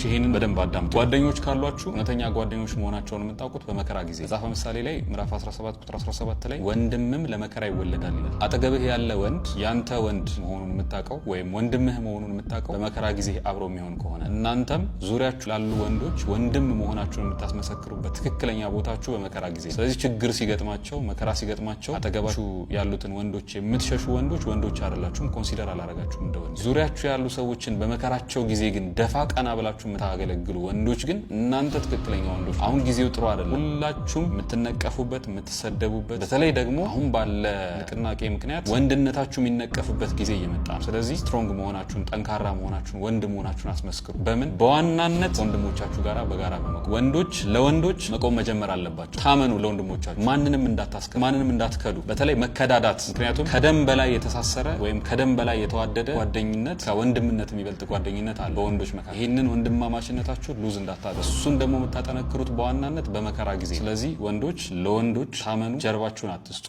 ይሄንን በደንብ አዳምጡ። ጓደኞች ካሏችሁ እውነተኛ ጓደኞች መሆናቸውን የምታውቁት በመከራ ጊዜ። መጽሐፈ ምሳሌ ላይ ምዕራፍ 17 ቁጥር 17 ላይ ወንድምም ለመከራ ይወለዳል ይላል። አጠገብህ ያለ ወንድ ያንተ ወንድ መሆኑን የምታውቀው ወይም ወንድምህ መሆኑን የምታውቀው በመከራ ጊዜ አብሮ የሚሆን ከሆነ እናንተም ዙሪያችሁ ላሉ ወንዶች ወንድም መሆናችሁን የምታስመሰክሩበት ትክክለኛ ቦታችሁ በመከራ ጊዜ። ስለዚህ ችግር ሲገጥማቸው መከራ ሲገጥማቸው አጠገባችሁ ያሉትን ወንዶች የምትሸሹ ወንዶች አይደላችሁም፣ ኮንሲደር አላረጋችሁም እንደወንድ። ዙሪያችሁ ያሉ ሰዎችን በመከራቸው ጊዜ ግን ደፋ ቀና ብላችሁ የምታገለግሉ ወንዶች ግን እናንተ ትክክለኛ ወንዶች። አሁን ጊዜው ጥሩ አይደለም። ሁላችሁም የምትነቀፉበት የምትሰደቡበት፣ በተለይ ደግሞ አሁን ባለ ንቅናቄ ምክንያት ወንድነታችሁ የሚነቀፍበት ጊዜ እየመጣ ነው። ስለዚህ ስትሮንግ መሆናችሁን ጠንካራ መሆናችሁን ወንድ መሆናችሁን አስመስክሩ። በምን? በዋናነት ወንድሞቻችሁ ጋራ በጋራ በመቆም ወንዶች ለወንዶች መቆም መጀመር አለባቸው። ታመኑ ለወንድሞቻችሁ። ማንንም እንዳትከዱ፣ በተለይ መከዳዳት። ምክንያቱም ከደም በላይ የተሳሰረ ወይም ከደም በላይ የተዋደደ ጓደኝነት ከወንድምነት የሚበልጥ ጓደኝነት አለ በወንዶች መካከል። ይህንን ወንድማማችነታችሁ ሉዝ እንዳታደርጉ። እሱን ደግሞ የምታጠነክሩት በዋናነት በመከራ ጊዜ። ስለዚህ ወንዶች ለወንዶች ታመኑ፣ ጀርባችሁን አትስጡ።